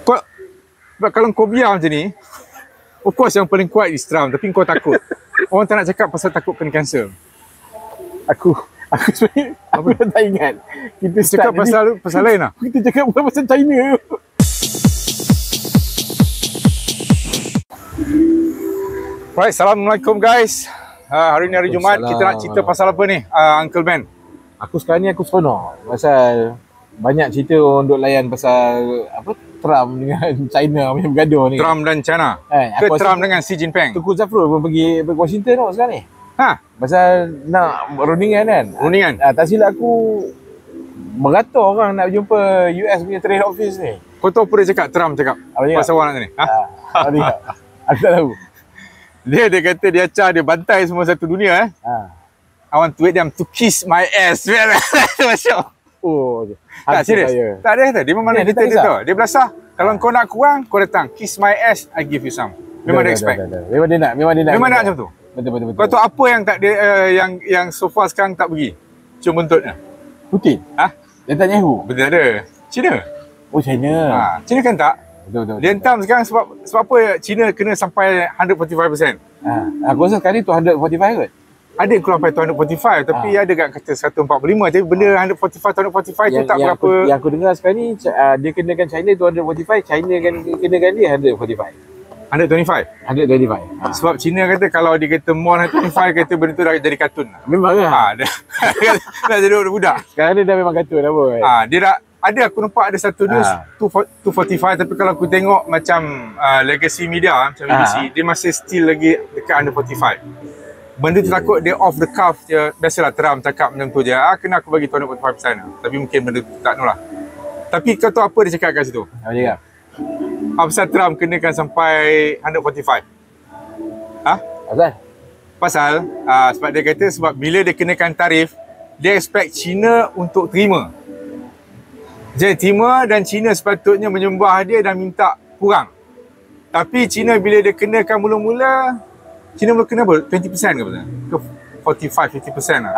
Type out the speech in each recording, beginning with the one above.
Kau, kalau kau biar macam ni, of course yang paling kuat is Trump, tapi kau takut. Orang tak nak cakap pasal takut kena cancel. Aku sebenarnya aku dah tak ingat. Kita Cakap pasal lain lah. Kita cakap pasal China. Right, Assalamualaikum guys. Hari ni hari Jumaat, kita nak cerita pasal apa ni, Uncle Ben? Aku sekarang ni aku seronok pasal banyak cerita orang duk layan pasal apa Trump dengan China punya bergaduh ni. Trump dan China. Ke Trump dengan Xi Jinping? Tengku Zafrul pun pergi Washington tau sekarang ni. Ha, Pasal nak rundingan kan. rundingan. Tak silap aku beratur orang nak jumpa US punya trade office ni. Kau tahu apa dia cakap, Trump cakap? Apa dia? Pasal orang nak ni. Ha? Aku tak tahu. Dia kata dia acah, dia bantai semua satu dunia. I want to wait them to kiss my ass. Masya. Oh, Tak, serius. Tak, dia kata. Dia memang dia dia tak tahu. Dia belasah. Kalau kau nak kurang, kau datang. Kiss my ass, I give you some. Memang dia expect. Memang dia nak. Memang nak macam tu. Betul. Kau tahu apa yang tak dia yang so far sekarang tak pergi? Cuma buntutnya. Putin? Ha? Netanyahu? Betul ada. China. Oh, China. China kan tak? Betul. Dia hentam sekarang sebab apa China kena sampai 145%. Aku rasa sekarang ni 245 kot. Ada yang keluar sampai 245 tapi ada kat kata 145, tapi benda 145 tu tak berapa. Yang aku dengar sekarang ni dia kenakan China 245, China kenakan dia 145. 125. Sebab China kata kalau dia kata more 125, kata benda tu dah jadi kartun. Memang lah. Dah jadi budak. Sekarang ni dah memang kartun dah pun. Dia dah ada, aku nampak ada satu news 245, tapi kalau aku tengok macam legacy media macam BBC, dia masih still lagi dekat 145. Benda tu takut dia off the cuff je. Biasalah Trump cakap macam tu je. Kena aku bagi 245%. Tapi mungkin benda tu tak nak lah. Tapi kau tahu apa dia cakap kat situ? Apa dia cakap? Pasal Trump kenakan sampai 145. Pasal sebab dia kata sebab bila dia kenakan tarif, dia expect China untuk terima. Jadi terima, dan China sepatutnya menyembah dia dan minta kurang. Tapi China bila dia kenakan mula-mula, China boleh kena apa? 20% ke betul? Ke 45-50% lah?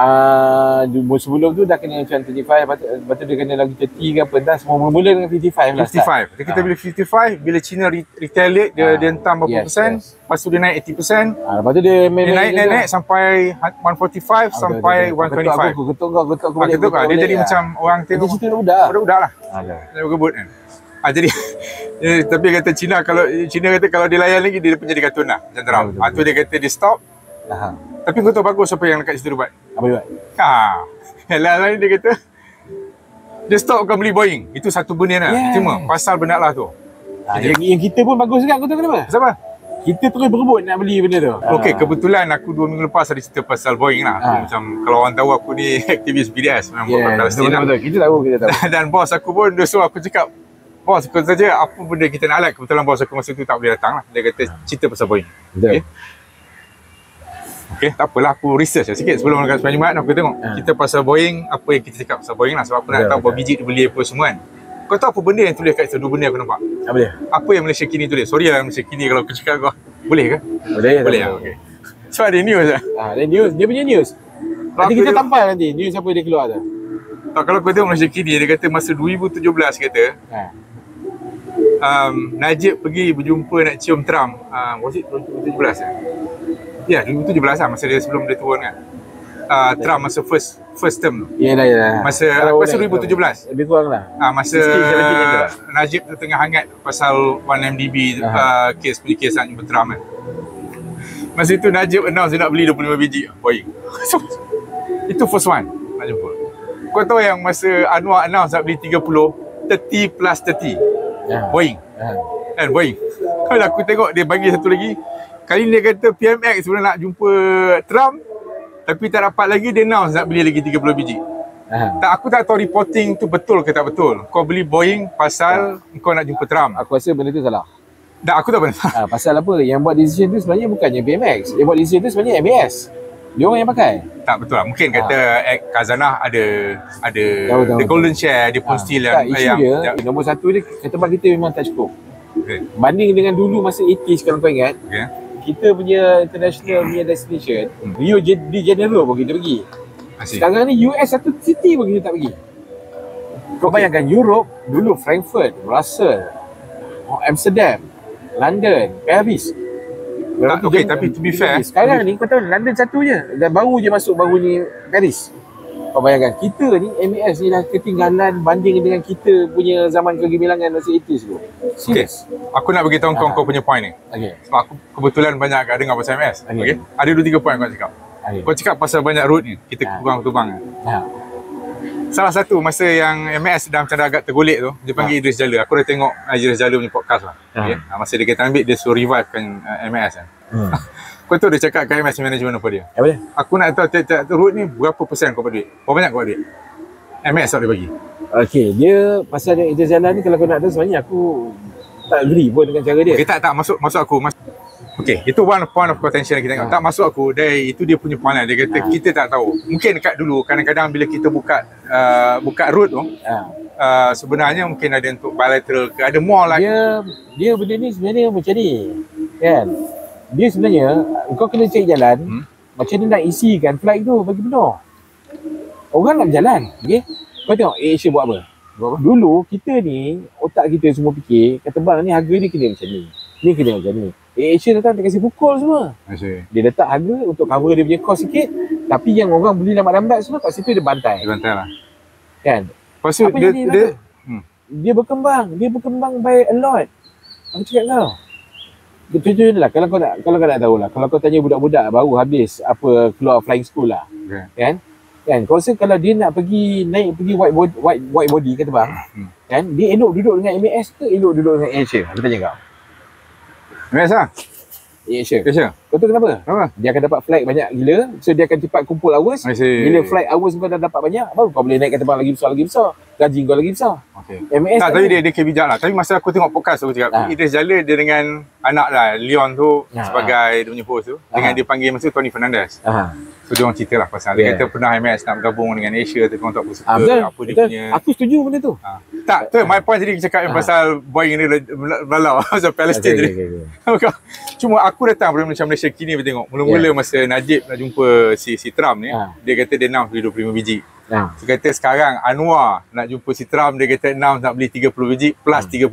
Sebelum tu dah kena macam 25, lepas tu dia kena lagi 30 ke apa, dah semua mula dengan 55 lah. 55. Dia kata bila 55, bila China retaliate, dia hentam berapa persen, lepas tu dia naik 80%. Lepas tu dia naik sampai 145 sampai 125. Ketuk aku balik. Dia jadi macam orang tengok cerita budak lah. Dia berkebut kan. Jadi tapi kata China kata kalau dia layan lagi, dia pun jadi kartun lah macam Trump. Tu dia kata dia stop. Tapi kau tahu bagus apa yang dekat situ dia buat? Apa dia buat? Yang lain dia kata dia stop bukan beli Boeing. Itu satu benda lah. Cuma pasal benda lah tu. Yang kita pun bagus juga. Kau tahu kenapa? Pasal apa? Kita terus berebut nak beli benda tu. Okey, kebetulan aku 2 minggu lepas ada cerita pasal Boeing lah. Macam kalau orang tahu aku ni aktivis BDS memang buat Palestin lah. Betul. Kita tahu. Dan bos aku pun dia suruh aku cakap, bos, kau saja apa benda kita nak alat. Kebetulan bos aku masa tu tak boleh datang lah. Dia kata cerita pasal Boeing. Okey, tak apalah, aku research sikit sebelum dekat Sembilan Jumaat. Aku tengok kita pasal Boeing, apa yang kita cakap pasal Boeing lah. Sebab aku nak tahu berapa biji dia beli apa semua kan. Kau tahu apa benda yang tulis kat situ? 2 benda aku nampak. Apa dia? Apa yang Malaysia Kini tulis? Sorry lah Malaysia Kini kalau aku cakap kau. Boleh ke? Boleh lah, okey. So ada news lah. Dia punya news. Nanti kita tampal nanti news apa dia keluar tu. Kalau kau tengok Malaysia Kini, dia kata masa 2017 kata Najib pergi berjumpa nak cium Trump. Was it 2017 Ya, 2017 lah, masa dia sebelum dia turun kan. Trump masa first term tu. Yalah. Masa 2017. Lebih kurang lah. Masa Najib tu tengah hangat pasal 1MDB kes nak jumpa Trump kan. Masa itu Najib announce dia nak beli 25 biji Boeing. Itu first one nak jumpa. Kau tahu yang masa Anwar announce nak beli 30 plus 30 Boeing. Kan Boeing. Kalau aku tengok dia bagi satu lagi. Kali ni dia kata PMX sebenarnya nak jumpa Trump, tapi tak dapat lagi, dia announce nak beli lagi 30 biji. Aku tak tahu reporting tu betul ke tak betul. Kau beli Boeing pasal kau nak jumpa Trump. Aku rasa benda tu salah. Aku tak benar. Pasal apa? Yang buat decision tu sebenarnya bukannya PMX. Yang buat decision tu sebenarnya MAS. Dia orang yang pakai. Tak betul lah. Mungkin kata Khazanah ada the golden share, dia pun still yang isu dia, nombor satu dia, tempat kita memang tak cukup. Banding dengan dulu masa 80s, kalau kau ingat, kita punya international punya destination, Rio de Janeiro pun kita pergi. Sekarang ni US satu city pun kita tak pergi. Kau bayangkan Europe, dulu Frankfurt, Brussels, Amsterdam, London, Paris. Okay, tapi to be fair, sekarang ni kau tahu London satu je. Dan baru je masuk baru ni Paris. Kau bayangkan, kita ni MAS ni dah ketinggalan banding dengan kita punya zaman kegemilangan masa 80s tu. Serius. Okay. Aku nak bagi tahu kau punya point ni. Okay. Sebab aku kebetulan banyak dengar pasal MAS. Okay. Ada 2-3 point kau cakap. Okay. Kau cakap pasal banyak road ni, kita kurang tubang. Salah satu masa yang MAS dah macam dah agak tergolek tu, dia panggil Idris Jalil. Aku dah tengok Idris Jalil punya podcast lah. Okay. Masa dia kata ambil, dia suruh revivekan MAS kan. Kau tahu dia cakap kat MAS management apa dia? Apa dia? Aku nak tahu tiap-tiap road ni berapa persen kau dapat duit? Berapa banyak kau dapat duit? MAS tak boleh bagi. Okay, dia pasal dia Idris Jalil ni, kalau kau nak tahu sebenarnya aku tak agree pun dengan cara dia. Okay, tak masuk aku. Okay, itu one point of contention kita tengok. Tak masuk aku, itu dia punya point lah. Dia kata kita tak tahu. Mungkin dekat dulu, kadang-kadang bila kita buka road tu, sebenarnya mungkin ada untuk bilateral ke, ada more like. Dia benda ni sebenarnya macam ni. Kan? Dia sebenarnya, kau kena cari jalan, macam dia nak isikan flight tu bagi penuh. Orang nak berjalan, okay? Kau tengok Asia buat apa? Dulu, kita ni, otak kita semua fikir, kata bang ni harga dia kena macam ni. Ni kena macam ni. Asia datang dia kasi pukul semua. Dia letak harga untuk cover dia punya cost sikit, tapi yang orang beli lambat-lambat semua kat situ dia bantai. Dia bantai lah. Kan? Lepas tu dia berkembang by a lot. Aku cakap kau. Contohnya lah, kalau kau nak tahu lah, kalau kau tanya budak-budak baru habis keluar flying school lah. Kan? Kau rasa kalau dia nak pergi white body kata bang, kan? Dia elok duduk dengan MAS ke elok duduk dengan Asia? Aku tanya kau. MAS lah? Asia. Kau tahu kenapa? Dia akan dapat flight banyak gila, so dia akan cepat kumpul hours. Bila flight hours kau dah dapat banyak, baru kau boleh naik ke tempat lagi besar, gaji kau lagi besar. MAS tak, tapi dia bijak lah. Tapi masa aku tengok podcast aku cakap, Idris Jalil dia dengan anak lah, Leon tu sebagai dia punya host tu, dengan dia panggil masa Tony Fernandez. So dia orang cerita lah pasal dia kata pernah MAS nak bergabung dengan Asia, tapi orang tak suka apa dia punya. Aku setuju benda tu. Tak, tu my point tadi cakap pasal Boeing ni belalau pasal Palestin tadi. Cuma aku datang dari macam Malaysia kini tengok. Mula-mula masa Najib nak jumpa si Trump ni, dia kata dia announce beli 25 biji. Dia kata sekarang Anwar nak jumpa si Trump, dia kata announce nak beli 30 biji plus 30.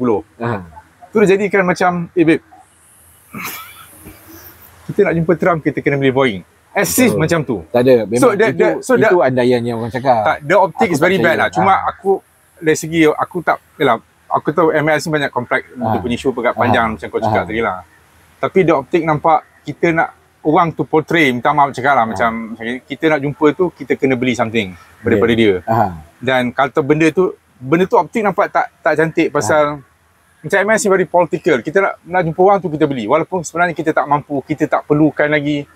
Tu dah jadikan macam, babe, kita nak jumpa Trump, kita kena beli Boeing. As macam tu. Tak ada. Memang itu andaian yang orang cakap. Tak, the optic is very bad lah. Cuma aku dari segi aku tahu MAS ni banyak kompleks, dia punya show pegat panjang macam kau cakap tadi lah. Tapi the optic nampak kita nak orang tu portray, minta maaf cakap lah, macam kita nak jumpa tu, kita kena beli something daripada dia. Dan kalau benda tu optik nampak tak cantik pasal macam MAS ni very political. Kita nak jumpa orang tu kita beli. Walaupun sebenarnya kita tak mampu, kita tak perlukan lagi.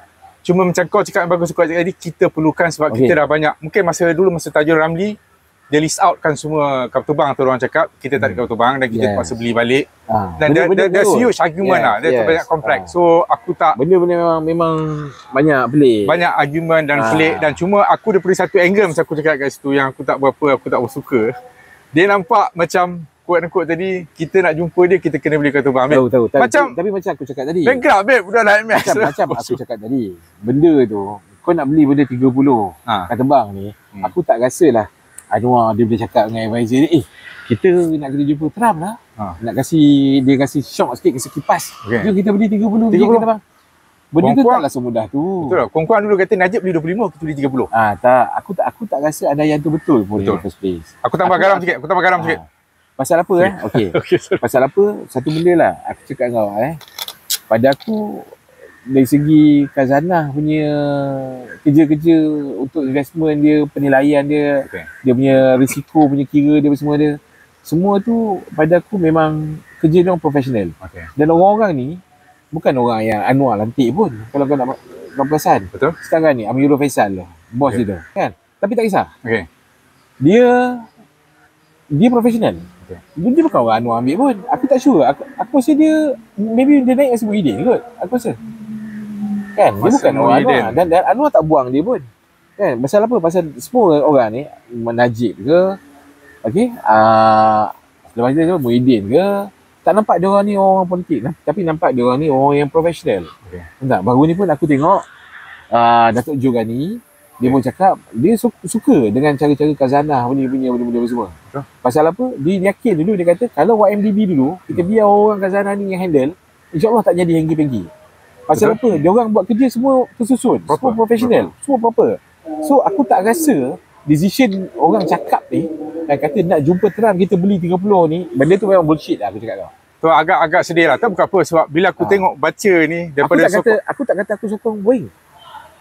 Cuma macam kau cakap bagus kau cakap tadi, kita perlukan sebab kita dah banyak. Mungkin masa Tajul Ramli, dia list out kan semua kapal terbang tu orang cakap, kita tak ada kapal terbang dan kita terpaksa beli balik. Dan there's huge argument lah. Dia banyak kompleks. So aku tak... Benda-benda memang banyak pelik. Banyak argument dan pelik. Dan cuma aku daripada satu angle macam aku cakap kat situ yang aku tak bersuka. Dia nampak macam quote-unquote tadi, kita nak jumpa dia, kita kena beli kapal terbang. Tahu. Tapi macam aku cakap tadi. Bankrupt babe, budak nak MAS. Macam aku cakap tadi. Benda tu, kau nak beli benda 30 kapal terbang ni, aku tak rasa lah Anwar dia boleh cakap dengan advisor dia, kita nak kena jumpa Trump lah. Nak dia kasih shock sikit, kasi kipas. Jom kita beli 30 biji kapal terbang. Benda tu taklah semudah tu. Betul lah. Kong-kong dulu kata Najib beli 25, kita beli 30. Tak. Aku tak rasa ada yang tu betul pun in the first place. Aku tambah garam sikit. Pasal apa Okey. Pasal apa? Satu benda lah aku cakap kau pada aku, dari segi khazanah punya kerja-kerja untuk investment dia, penilaian dia, dia punya risiko punya kira dia, semua tu pada aku memang kerja dia orang profesional. Dan orang-orang ni bukan orang yang Anwar lantik pun, kalau kau nak perasan. Betul. Sekarang ni Amirul Faisal lah, bos dia tu kan. Tapi tak kisah. Dia profesional. Dia bukan orang Anwar ambil pun. Aku tak sure. Aku rasa dia maybe dia naik as Muhyiddin kot. Aku rasa. Kan? Dia bukan orang Anwar. Dan Anwar tak buang dia pun. Kan? Pasal apa? Pasal semua orang ni, Najib ke, lepas tu Muhyiddin ke, tak nampak dia orang ni orang politik lah. Tapi nampak dia orang ni orang yang profesional. Tak? Baru ni pun aku tengok Datuk Jo Ghani Dia pun cakap dia suka dengan cara-cara khazanah punya benda-benda semua. Pasal apa? Dia yakin dulu, dia kata kalau YMDB dulu kita biar orang khazanah ni yang handle, insya-Allah tak jadi henggi-penggi. Pasal apa? Dia orang buat kerja semua tersusun, semua profesional, semua proper. So aku tak rasa decision orang cakap ni kata nak jumpa Trump kita beli 30 ni, benda tu memang bullshit lah aku cakap tau. Tu agak sedih lah. Tak bukan apa, sebab bila aku tengok baca ni daripada aku tak kata aku sokong Boeing.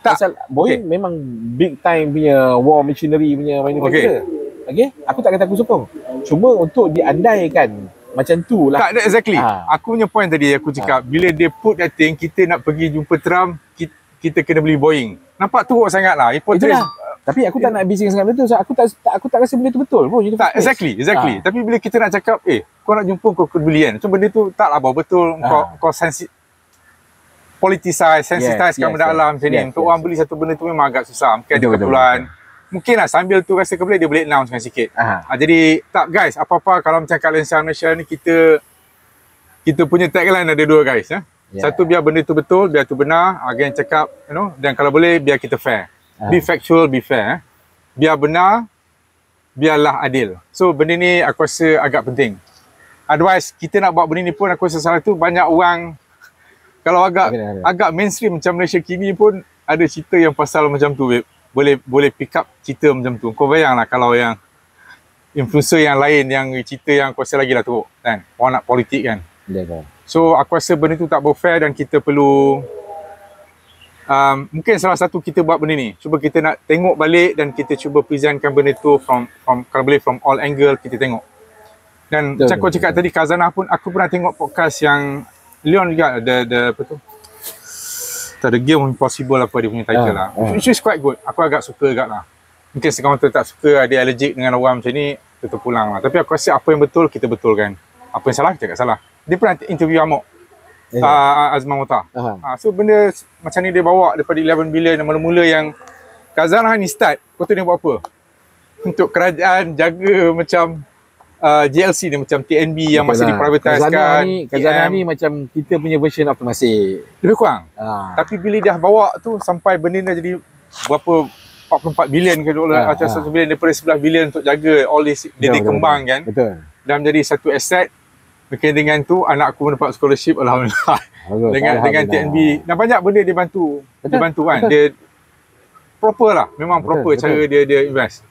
Pasal Boeing memang big time punya war machinery punya manufacturer. Okay? Aku tak kata aku sokong. Cuma untuk diandaikan macam tu lah. Tak, exactly. Aku punya point tadi aku cakap, bila dia put that thing, kita nak pergi jumpa Trump, kita kena beli Boeing. Nampak teruk sangat lah. Tapi aku tak nak bising sangat betul. Aku tak rasa benda tu betul pun. Tak, exactly. Tapi bila kita nak cakap, kau nak jumpa, kau kena beli kan. So benda tu tak lah betul. Kau sensitize kan benda alam macam ni. Untuk orang beli satu benda tu memang agak susah. Mungkin ada keperluan. Mungkin lah sambil tu rasa boleh, dia boleh announcekan sikit. Jadi tak guys, apa-apa kalau macam kat Lensa Malaysia ni, kita punya tagline ada dua guys. Satu, biar benda tu betul, biar tu benar. Agen cakap, dan kalau boleh biar kita fair. Be factual, be fair. Biar benar, biarlah adil. So benda ni aku rasa agak penting. Otherwise kita nak buat benda ni pun aku rasa salah tu banyak orang. Kalau agak mainstream macam Malaysia kini pun ada cerita yang pasal macam tu, babe. Boleh pick up cerita macam tu. Kau bayanglah kalau yang influencer yang lain yang cerita yang aku rasa lagi lah teruk kan. Orang nak politik kan. So aku rasa benda tu tak fair dan kita perlu mungkin salah satu kita buat benda ni. Cuba kita nak tengok balik dan kita cuba presentkan benda tu from kalau boleh from all angle kita tengok. Dan macam kau cakap tadi khazanah pun, aku pernah tengok podcast yang Leon juga ada apa tu? The Game Impossible apa dia punya title lah. Which is quite good. Aku agak suka agak lah. Mungkin sekarang tu tak suka, ada allergic dengan orang macam ni, kita pulang lah. Tapi aku rasa apa yang betul, kita betulkan. Apa yang salah, kita tak salah. Dia pernah interview Amok. Azman Mokhtar. So benda macam ni dia bawa daripada 11 bilion mula-mula yang khazanah ni start. Kau tahu dia buat apa? Untuk kerajaan jaga macam GLC ni, macam TNB yang masih diprivatiskan. Khazanah ni macam kita punya version of Temasek. Lebih kurang. Tapi bila dia bawa tu sampai benda dah jadi berapa 44 bilion ke dolar atau 1 bilion daripada 11 bilion untuk jaga all this dia dikembangkan. Betul. Dan menjadi satu aset. Mungkin dengan tu anak aku mendapat scholarship, alhamdulillah. Dengan TNB dan banyak benda dia bantu. Dia bantu kan. Dia proper lah. Memang proper cara dia invest.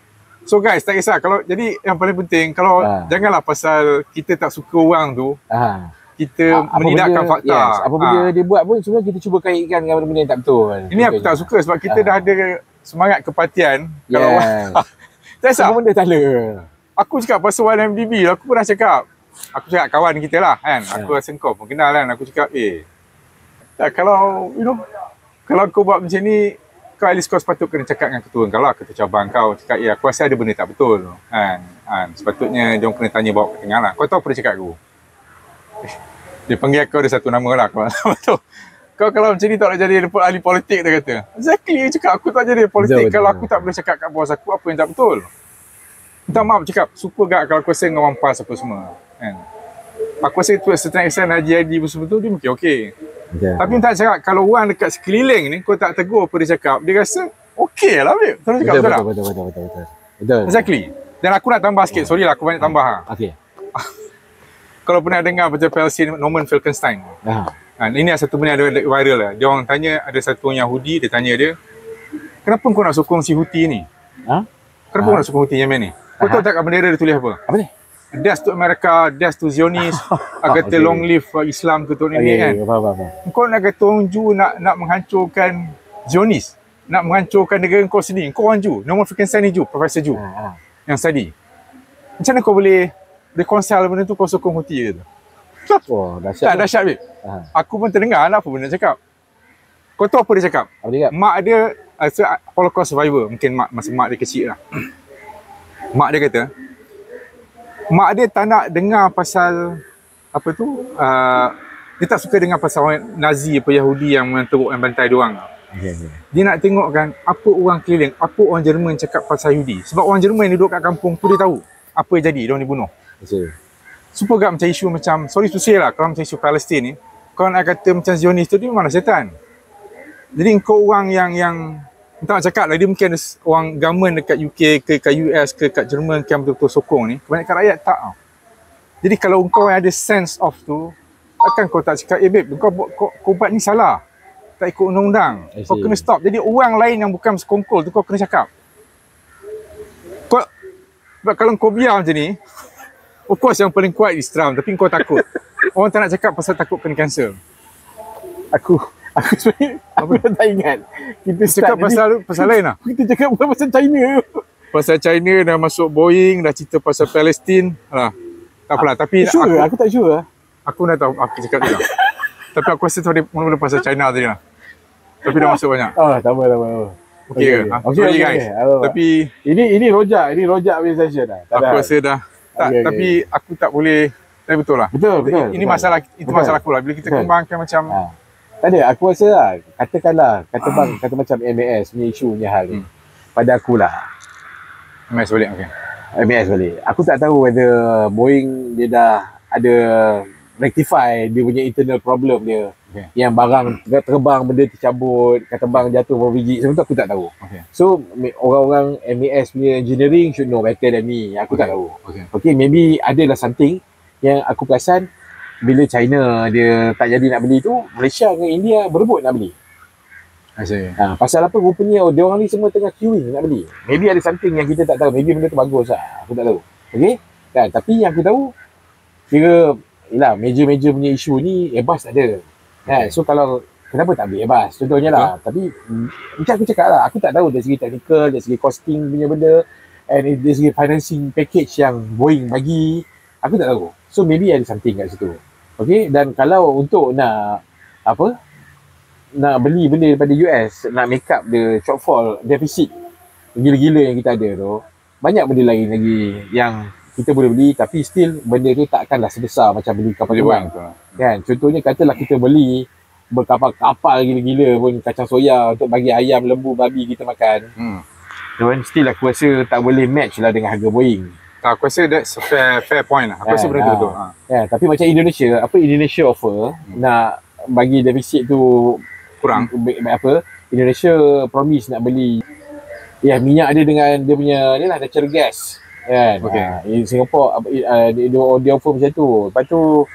So guys, tak kisah kalau jadi yang paling penting kalau janganlah pasal kita tak suka orang tu kita menidakkan fakta. Yes, apa benda dia buat pun semua kita cuba kaitkan dengan benda yang tak betul. Ini aku tak suka sebab kita dah ada semangat kepatian kalau tak kisah. Apa benda tak ada. Aku cakap pasal YMDB, aku pernah cakap. Aku cakap kawan kita lah kan. Aku rasa kau pun kenal kan. Aku cakap kalau kalau kau buat macam ni, kau at least kau sepatut kena cakap dengan ketua kau lah, ketua cabang kau. Cakap aku rasa ada benda tak betul kan. Sepatutnya dia kena tanya bawa ke tengah lah. Kau tahu apa dia cakap aku? Dia panggil aku ada satu nama lah. Kau kalau macam ni tak nak jadi ahli politik, dia kata. Exactly, dia cakap aku tak jadi politik kalau aku tak boleh cakap kat bawah aku apa yang tak betul. Minta maaf cakap, super gak kalau aku rasa dengan orang PAS apa semua kan. Aku rasa tu setengah extent Haji betul-betul dia mungkin okey. Tapi tak cakap kalau orang dekat sekeliling ni kau tak tegur apa dia cakap, dia rasa okey lah babe. Terus cakap betul. Exactly. Dan aku nak tambah sikit, sorry lah aku banyak tambah. Okey. Kalau pernah dengar macam Palestine Norman Finkelstein. Ini satu benda ada viral lah. Dia orang tanya, ada satu orang Yahudi, dia tanya dia, kenapa kau nak sokong si Houthi ni? Kenapa kau nak sokong Houthi Yemen ni? Kau tahu tak kat bendera dia tulis apa? Apa ni? Death to America, death to Zionist, kata long live Islam ke tu ni kan. Kau nak kata orang Jew nak menghancurkan Zionis, nak menghancurkan negara kau sendiri. Kau orang Jew, Norman Finkelstein ni Jew, Profesor Jew yang study. Macam mana kau boleh reconcile benda tu, kau sokong Houthi ke tu? Dahsyat. Tak dahsyat babe. Aku pun terdengar lah apa benda cakap. Kau tahu apa dia cakap? Apa dia cakap? Mak dia Holocaust survivor, mungkin masa mak dia kecil lah. Mak dia kata, mak dia tak nak dengar pasal apa tu, dia tak suka dengar pasal orang Nazi apa Yahudi yang menteruk dan bantai dia orang. Dia nak tengok kan apa orang keliling, apa orang Jerman cakap pasal Yahudi. Sebab orang Jerman yang duduk kat kampung tu dia tahu apa yang jadi, dia orang dibunuh. Super gak macam isu macam, sorry to say lah, kalau macam isu Palestin ni, kau nak kata macam Zionis tu dia memang setan. Jadi kau orang yang Tak nak cakap lah, dia mungkin ada orang government dekat UK ke kat US ke kat Jerman yang betul-betul sokong ni. Kebanyakan rakyat tak tau. Jadi kalau kau ada sense of tu, takkan kau tak cakap, babe, kau buat ni salah. Tak ikut undang-undang. Kau kena stop. Jadi orang lain yang bukan sekongkol tu kau kena cakap. Sebab kalau kau biar macam ni, of course yang paling kuat is Trump, tapi kau takut. Orang tak nak cakap pasal takut kena cancel. Aku sebenarnya aku tak ingat. Kita cakap pasal lain lah. Kita cakap bukan pasal China. Pasal China dah masuk Boeing, dah cerita pasal Palestin. Alah. Tak apalah, tapi aku tak sure. Aku dah tahu aku cakap dia. Tapi aku rasa tadi mula-mula pasal China tadi lah. Tapi dah masuk banyak. Tak apa. Okey ke? Okey guys. Tapi ini rojak punya session dah. Aku rasa dah. Tapi aku tak boleh. Tapi betul lah. Betul. Ini masalah, itu masalah aku lah. Bila kita kembangkan macam tak ada, aku rasa lah, kata macam MAS punya isu punya hal ni. Pada akulah. MAS balik, okey. MAS balik. Aku tak tahu whether Boeing dia dah ada rectify dia punya internal problem dia. Okay. Yang barang terbang, benda tercabut, terbang jatuh beberapa biji. Sebab tu aku tak tahu. Okay. So, orang-orang MAS punya engineering should know better than me. Aku tak tahu. Okay, maybe adalah something yang aku perasan bila China dia tak jadi nak beli tu, Malaysia dengan India berebut nak beli. Pasal apa rupanya dia orang ni semua tengah queuing nak beli. Maybe ada something yang kita tak tahu. Maybe benda tu bagus lah. Aku tak tahu. Okay? Kan? Tapi yang aku tahu, kira yelah, major punya isu ni Airbus tak ada. Kan? So kalau kenapa tak beli Airbus? Contohnya lah. Tapi macam aku cakap lah, aku tak tahu dari segi technical, dari segi costing punya benda, and dari segi financing package yang Boeing bagi, aku tak tahu. So maybe ada something kat situ. Okay, dan kalau untuk nak beli benda daripada US, nak make up the shortfall, deficit gila-gila yang kita ada tu, banyak benda lain lagi yang kita boleh beli, tapi still benda tu takkanlah sebesar macam beli kapal terbang. Kan? Contohnya katalah kita beli berkapal-kapal gila-gila pun kacang soya untuk bagi ayam, lembu, babi kita makan. Dan still aku rasa tak boleh match lah dengan harga Boeing. Aku rasa that's a fair point lah. Aku rasa benda tu. Tapi macam Indonesia offer nak bagi defisit tu kurang. Indonesia promise nak beli minyak dia dengan dia punya ni lah, natural gas. Kan? Singapore dia offer macam tu. Lepas tu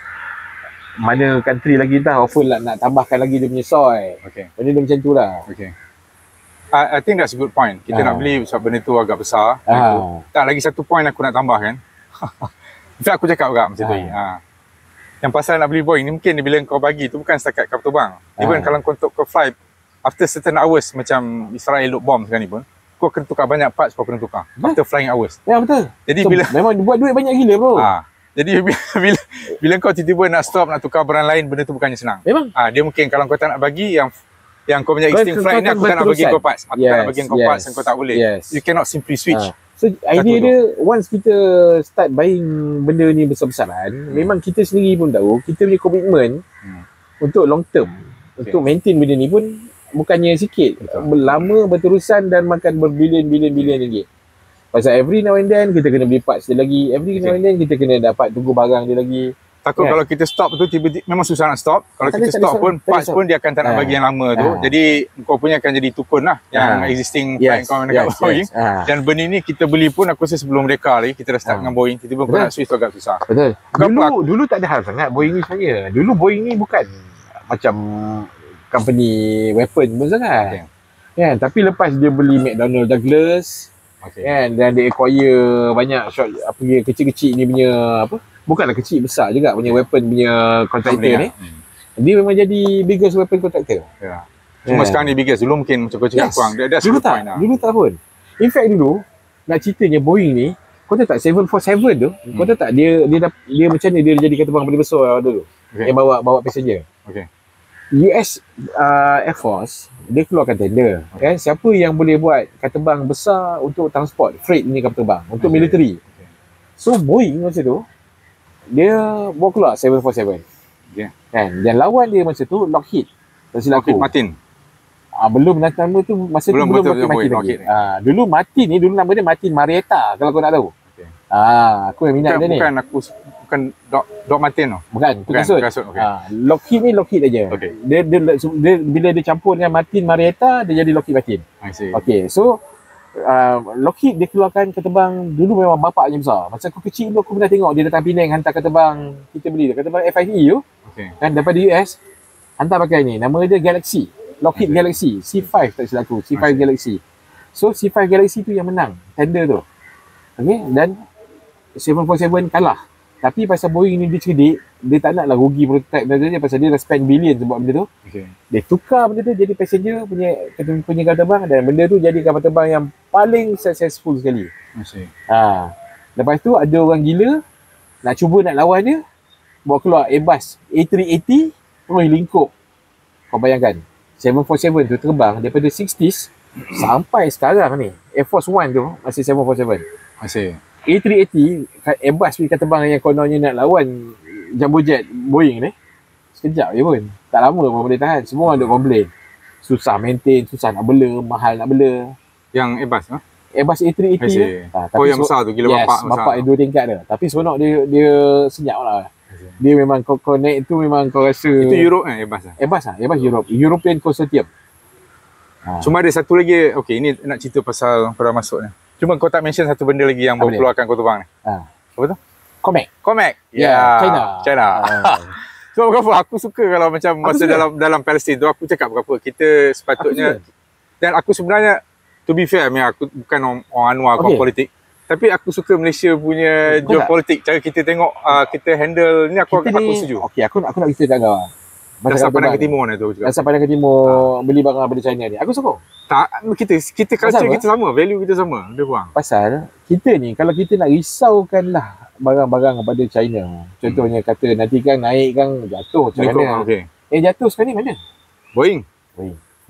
mana country lagi offer lah, nak tambahkan lagi dia punya soy. Benda dia macam tu lah. I think that's a good point. Kita nak beli sebab benda tu agak besar. Tak, lagi satu point aku nak tambahkan. Macam aku cakap juga macam tu. Yang pasal nak beli Boeing ni, mungkin bila kau bagi tu bukan setakat kapal terbang. Even kalau kau untuk flight after certain hours, macam Israel load bomb sekarang ni pun, kau kena tukar banyak parts, kau kena tukar after flying hours. Ya betul. Jadi bila memang buat duit banyak gila bro. Jadi bila kau tiba-tiba nak stop, nak tukar barang lain, benda tu bukannya senang. Memang. Dia mungkin kalau kau tak nak bagi yang kau punya existing flight ni, aku tak nak bagi kau parts. Aku tak nak bagi kau parts yang kau tak boleh. You cannot simply switch. So idea dia, once kita start buying benda ni besar-besaran, memang kita sendiri pun tahu, kita punya komitmen untuk long term, untuk maintain benda ni pun bukannya sikit. Lama, berterusan dan makan berbilion-bilion ringgit. Pasal every now and then kita kena beli parts dia lagi, every now and then kita kena dapat tunggu barang dia lagi. Takut kalau kita stop tu tiba-tiba memang susah nak stop. Kalau kita stop pun parts pun dia akan tak nak bagi yang lama tu. Jadi kau punya akan jadi tukun lah yang existing flight kau dekat Boeing. Dan benda ni kita beli pun aku rasa sebelum mereka lagi kita dah start dengan Boeing. Tiba-tiba kau nak switch tu agak susah. Betul. Dulu tak ada hal sangat Boeing ni sebenarnya. Dulu Boeing ni bukan macam company weapon pun sangat. Kan? Tapi lepas dia beli McDonnell Douglas, kan, dan dia acquire banyak kecil-kecil ni punya bukanlah kecil, besar juga punya weapon punya contractor ni. Dia memang jadi biggest weapon contractor. Cuma sekarang ni biggest. Dulu mungkin macam kau cakap kurang. Dulu tak pun. In fact dulu, nak ceritanya Boeing ni, kau tahu tak 747 tu, kau tahu tak dia macam ni dia jadi kapal terbang paling besar dulu. Yang bawa passenger. US Air Force dia keluarkan tender, kan, siapa yang boleh buat kapal terbang besar untuk transport freight ni kapal terbang untuk military. So Boeing masa tu dia bawa keluar 747. Kan, dan lawan dia masa tu Lockheed Martin. Belum nama tu masa belum tu belum Martin lagi. Dulu Martin ni dulu nama dia Martin Marietta kalau kau nak tahu. Okay. Aku yang minat dia ni. Bukan Doc Martin tu. Bukan, kasut. Okay. Lockheed ni Lockheed aja. Okay. Dia bila dia campur dengan Martin Marietta, dia jadi Lockheed Martin. I see. Okay, so Lockheed dia keluarkan ketebang dulu memang bapaknya besar. Masa aku kecil dulu aku pernah tengok dia datang Penang hantar ketebang, kita beli ketebang F5E tu. Okay. Kan daripada US hantar pakai ni. Nama dia Galaxy. Lockheed Galaxy C5 tak silap aku. C5 Galaxy. So C5 Galaxy tu yang menang tender tu. Okay, dan 747 kalah. Tapi pasal Boeing ni dia cerdik, dia tak naklah rugi prototype dia pasal dia dah spend billion buat benda tu. Okay. Dia tukar benda tu jadi passenger punya kapal terbang dan benda tu jadi kapal terbang yang paling successful sekali. Lepas tu ada orang gila nak cuba nak lawan dia, bawa keluar Airbus A380 terus lingkup. Kau bayangkan 747 tu terbang daripada 60s sampai sekarang ni. Air Force One tu masih 747. Masih. A380 Airbus punya terbang yang kononnya nak lawan jumbo jet Boeing ni sekejap je pun, tak lama pun boleh tahan. Semua ada komplain susah maintain, susah nak bela, mahal nak bela. Yang Airbus Airbus A380 tu yang besar tu, gila bapak yang 2 tingkat dia. Tapi seronok dia senyap lah. Dia memang kau naik tu memang kau rasa itu Europe kan Airbus Europe, European Consortium. Cuma ada satu lagi, okay, ini nak cerita pasal pada masuk ni. Cuma kau tak mention satu benda lagi yang baru keluarkan kau terbang ni. Apa tu? Comac. China. So berapa aku suka kalau macam masa dalam Palestin tu aku cakap berapa kita sepatutnya dan aku sebenarnya to be fair aku bukan orang Anwar kau politik. Tapi aku suka Malaysia punya geopolitik, cara kita tengok kita handle ni aku setuju. Okey, aku nak cerita kat kau. Dasar Padang ke Timur ni tu juga. Dasar Padang ke Timur beli barang daripada China ni. Aku sokong. Tak, kita culture kita sama, value kita sama, lebih kurang. Pasal kita ni kalau kita nak risaukanlah barang-barang daripada China. Contohnya kata nanti kan naik kan jatuh macam mana. Jatuh sekarang ni mana? Boeing.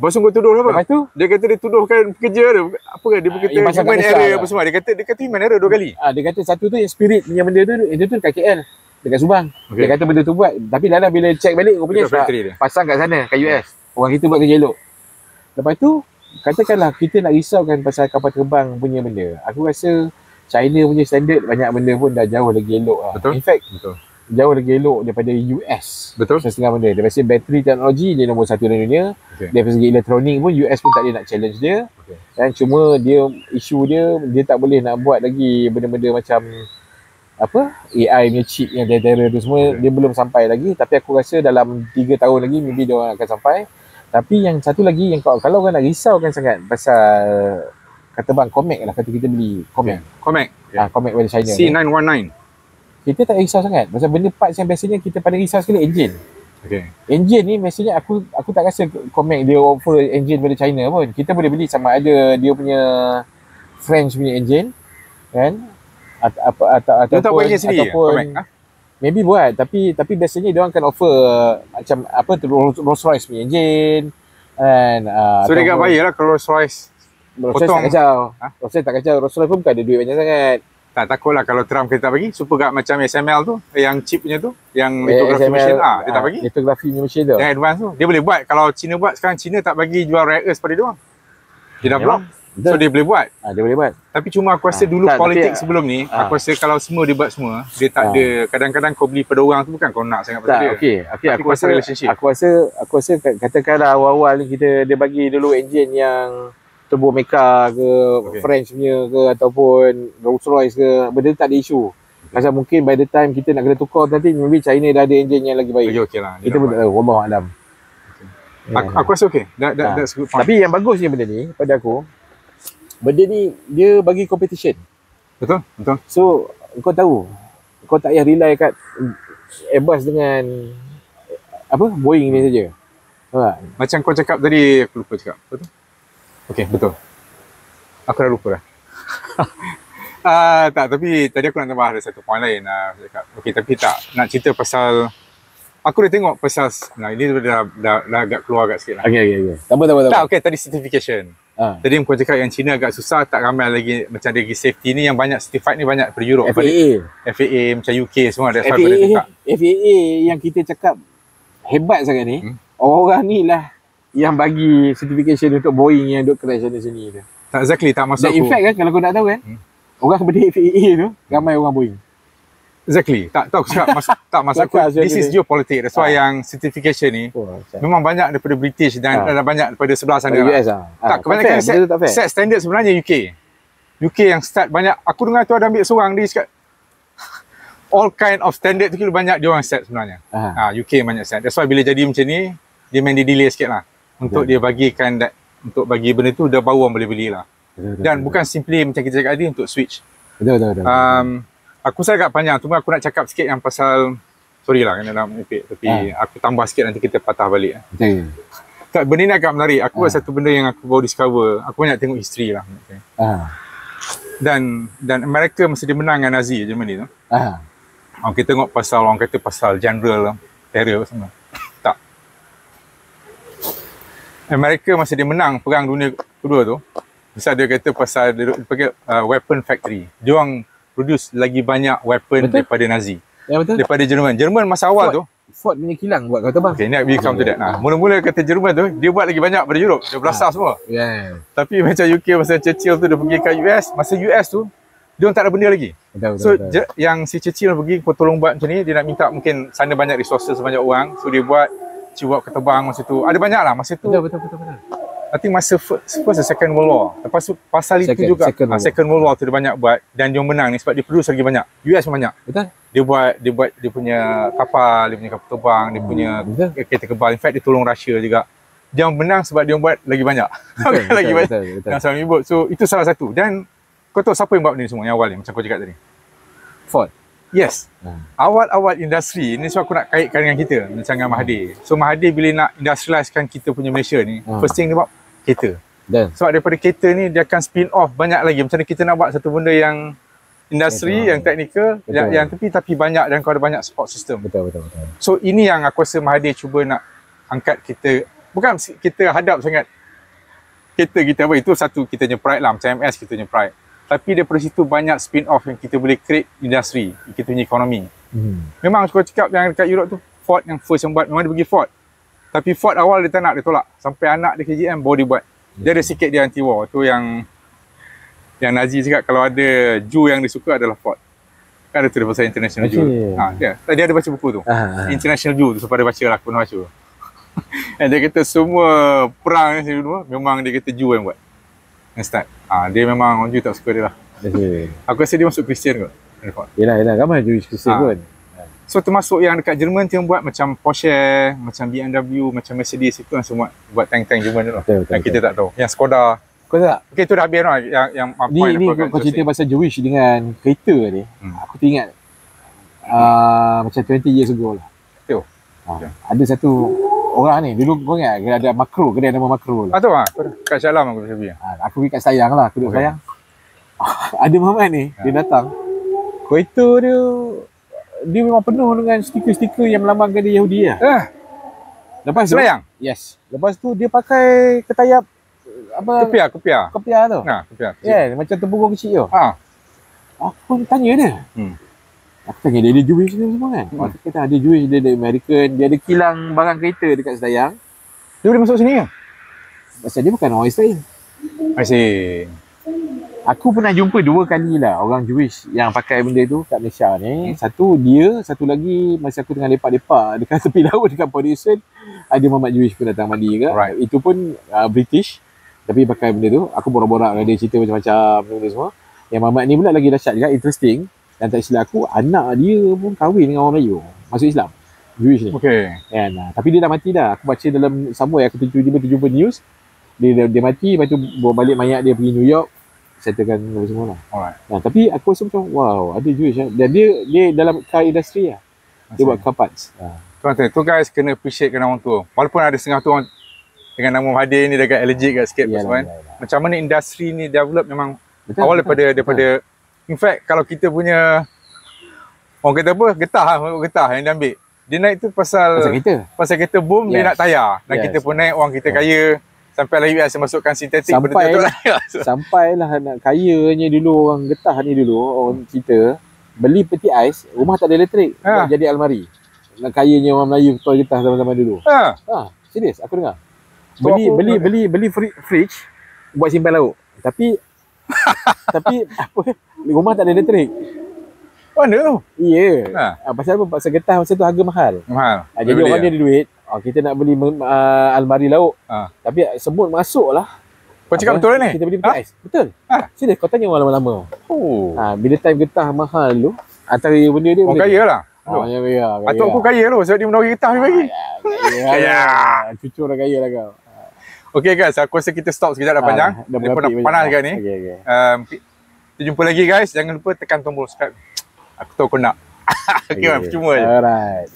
Bos kau tuduh apa? Lepas tu dia kata dia tuduhkan pekerja dia. Apa kan dia berkata human error apa semua. Dia kata human error 2 kali. Dia kata satu tu yang spirit punya benda tu itu dekat KL. Dekat Subang. Dia kata benda tu buat. Tapi dah bila check balik rupanya pasang kat sana kat US. Orang kita buat kerja elok. Lepas tu katakanlah kita nak risaukan pasal kapal terbang punya benda. Aku rasa China punya standard banyak benda pun dah jauh lagi elok lah. Betul. In fact, jauh lagi elok daripada US. Betul. Setengah benda. Dari segi bateri teknologi dia nombor 1 dalam dunia. Dari segi elektronik pun US pun tak ada nak challenge dia. Dan cuma isu dia tak boleh nak buat lagi benda-benda macam AI punya chip yang terror tu semua dia belum sampai lagi. Tapi aku rasa dalam 3 tahun lagi maybe dia orang akan sampai. Tapi yang satu lagi yang kalau orang nak risaukan sangat pasal kata bang Comac lah, kata kita beli Comac. Comac dari China. C919. Kita tak risau sangat pasal benda parts yang biasanya kita paling risau sekali engine. Engine ni biasanya aku tak rasa Comac dia offer engine dari China pun. Kita boleh beli sama ada dia punya French punya engine kan ataupun tak buat engine sendiri Comac. Maybe buat tapi biasanya dia orang akan offer macam Rolls-Royce punya engine and so dia agak bayar lah kalau Rolls-Royce potong. Rolls-Royce tak kacau. Rolls-Royce pun bukan ada duit banyak sangat. Tak takutlah kalau Trump kita tak bagi super guard macam SML tu yang chip punya tu yang lithography machine dia tak bagi lithography machine tu yang advance tu dia boleh buat. Kalau China buat sekarang China tak bagi jual rare earth pada dia orang. Dia dah block. So dia boleh buat. Dia boleh buat. Tapi cuma aku rasa dulu politik sebelum ni, aku rasa kalau semua dia buat semua, dia tak ada kadang-kadang kau beli pada orang tu bukan kau nak sangat pasal dia. Okey, aku rasa relationship. Aku rasa katakanlah awal-awal ni dia bagi dulu engine yang turbo mecha ke French punya ke ataupun Rolls-Royce ke, benda tu tak ada isu. Pasal mungkin by the time kita nak kena tukar nanti maybe China dah ada engine yang lagi baik. Okeylah. Kita pun tak tahu, wallahu alam. Aku rasa okey. That's good point. Tapi yang bagusnya benda ni pada aku, benda ni dia bagi competition. Betul. So kau tahu, kau tak payah rely kat Airbus dengan Boeing ni saja. Macam kau cakap tadi, aku lupa cakap. Betul? Okey, betul. Aku dah lupa dah. Tak, tapi tadi aku nak tambah ada satu point lain cakap. Okey, tapi tak nak cerita pasal aku dah tengok pasal ini dah agak keluar agak sikit lah. Okey. Tambah. Tak, okey, tadi certification. Tadi kau cakap yang China agak susah, tak ramai lagi macam dari safety ni yang banyak certified ni banyak per Europe. FAA macam UK semua ada FAA yang kita cakap hebat sangat ni. Orang ni lah yang bagi certification untuk Boeing yang duk crash sana sini tu. Tak exactly, tak masuk aku. In fact kan kalau kau nak tahu kan, Orang berdiri FAA tu, ramai orang Boeing. Exactly. Tak tahu cakap masa aku this is geopolitics. That's why yang certification ni memang banyak daripada British dan banyak daripada sebelah sana. US Tak, kebanyakan set standard sebenarnya UK. UK yang start banyak. Aku dengar tu ada ambil seorang dia cakap all kind of standard tu kira banyak dia orang set sebenarnya. UK banyak set. That's why bila jadi macam ni dia main delay sikit lah untuk dia bagikan untuk bagi benda tu dah baru orang boleh beli lah. Dan bukan simply macam kita cakap tadi untuk switch. Betul. Aku saya agak panjang, cuma aku nak cakap sikit yang pasal sorry lah kena dalam menipik, tapi aku tambah sikit nanti kita patah balik. Tak, benda ni agak menarik. Aku satu benda yang aku baru discover, aku banyak tengok history lah. Dan Amerika masa dia menang dengan Nazi Germany tu. Kita tengok pasal orang kata pasal general terror semua. Tak. Amerika masa dia menang perang dunia kedua tu, misal dia kata pasal dia pakai weapon factory. Dia orang produce lagi banyak weapon daripada Nazi. Ya betul. Daripada Jerman. Jerman masa awal tu Ford punya kilang buat kata bang. Okay, ni we come to that. Mula-mula kata Jerman tu dia buat lagi banyak daripada Europe. Dia belasah semua. Tapi macam UK masa Churchill tu dia pergi ke US, masa US tu dia orang tak ada benda lagi. Betul. Yang si Churchill pergi tolong buat macam ni, dia nak minta mungkin sana banyak resources banyak orang. So dia buat ketebang masa tu. Ada banyak lah masa tu. Betul. I think masa first and second world war. Lepas tu pasal itu juga second world war tu dia banyak buat dan dia menang ni sebab dia produce lagi banyak. US pun banyak. Betul. Dia buat dia punya kapal, dia punya kapal terbang, dia punya kereta kebal. In fact dia tolong Russia juga. Dia menang sebab dia buat lagi banyak. Lagi banyak. Yang sama ribut. So itu salah satu. Dan kau tahu siapa yang buat benda ni semua yang awal ni macam kau cakap tadi? Ford. Yes. Awal-awal industri ni sebab aku nak kaitkan dengan kita macam dengan Mahathir. So Mahathir bila nak industrialisekan kita punya Malaysia ni, first thing dia buat kereta. Sebab daripada kereta ni dia akan spin off banyak lagi. Macam mana kita nak buat satu benda yang industri, yang teknikal, yang tapi banyak dan kau ada banyak support system. Betul. So ini yang aku rasa Mahathir cuba nak angkat kita. Bukan kita hadap sangat kereta kita apa, itu satu kita punya pride lah. Macam MS kita punya pride. Tapi daripada situ banyak spin off yang kita boleh create industri, kita punya ekonomi. Memang aku cakap yang dekat Europe tu Ford yang first yang buat, memang dia pergi Ford. Tapi Ford awal dia tak nak, dia tolak. Sampai anak dia KGM baru dia buat. Dia ada sikit dia anti-war. Tu yang Nazi cakap kalau ada Jew yang dia suka adalah Ford. Kan ada tu dia pasal International Jew. Dia ada baca buku tu. International Jew tu, sampai dia baca lah, aku pernah baca. Dan dia kata semua perang ni dulu memang dia kata Jew yang buat. Yang start. Dia memang orang Jew tak suka dia lah. Aku rasa dia masuk Kristian kot. Yelah, ramai Jewish Kristian pun. So termasuk yang dekat Jerman tu yang buat macam Porsche, macam BMW, macam Mercedes itu yang semua buat tank-tank Jerman tu lah. Yang kita tak tahu. Yang Skoda. Okay, tu dah habis lah. Yang ni kau cerita pasal Jewish dengan kereta ni, aku teringat macam 20 years ago lah. Ada satu orang ni, dulu kau ingat ada Makro, kedai nama Makro lah. Tu lah, kat Syalam aku pergi. Aku pergi kat Sayang lah, aku duduk Sayang. Ada Muhammad ni, dia datang. Kereta dia memang penuh dengan stiker-stiker yang melambangkan dia Yahudi lah. Lepas tu, Selayang? Yes. Lepas tu dia pakai ketayap apa? Kopiah tu. Kopiah. Macam tempurung kecil tu. Aku tanya dia. Aku tanya dia Jewish ni semua kan. Aku kata dia Jewish, dia ada American, dia ada kilang barang kereta dekat Selayang. Dia boleh masuk sini ke? Pasal dia bukan orang Israel. I see. Aku pernah jumpa 2 kali lah orang Jewish yang pakai benda tu kat Malaysia ni. Satu dia, satu lagi masa aku tengah lepak-lepak dekat tepi laut dekat Port Dickson, ada Muhammad Jewish pun datang mandi ke. Itu pun British tapi pakai benda tu. Aku borak-borak dengan dia, cerita macam-macam benda semua. Yang Muhammad ni pula lagi dahsyat juga, interesting. Dan tak silap aku, anak dia pun kahwin dengan orang Melayu, masuk Islam, Jewish ni. Tapi dia dah mati dah. Aku baca dalam somewhere, aku terjumpa news dia mati, lepas tu bawa balik mayat dia pergi New York, settlekan semua lah. Tapi aku rasa macam wow, ada Jewish dan dia dalam car industry lah. Dia buat car parts. Tu guys kena appreciate orang tua. Walaupun ada setengah tu orang dengan nama Mahathir ni dekat allergic kat sikit kan. Macam mana industri ni develop memang awal daripada in fact kalau kita punya orang kata apa, getah yang dia ambil. Dia naik tu pasal kereta boom, dia nak tayar. Dan kita pun naik, orang kita kaya. Sampai lah US masukkan sintetik sampailah nak kayanya dulu orang getah ni dulu, orang kita beli peti ais, rumah tak ada elektrik, jadi almari. Nak kayanya orang Melayu betul getah zaman-zaman dulu. Serius aku dengar. Beli fridge buat simpan lauk. Tapi Tapi apa, rumah tak ada elektrik. Mana tu? Ya. Pasal apa? Pasal getah masa tu harga mahal. Jadi orang dia ada duit, kita nak beli almari lauk. Tapi semut masuk lah. Kau cakap betul ni? Kita beli ais. Betul. Serius, kau tanya orang lama-lama. Bila time getah mahal tu, antara benda dia orang kaya lah. Kaya. Atuk aku kaya tu, sebab dia menawari getah dia bagi. Kaya. Cucu orang kaya lah kau. Okay guys, aku rasa kita stop sekejap dah panjang. Dia pun dah panas kan ni. Kita jumpa lagi guys. Jangan lupa tekan tombol subscribe. Aku tahu kau nak. Okay, percuma je. Alright.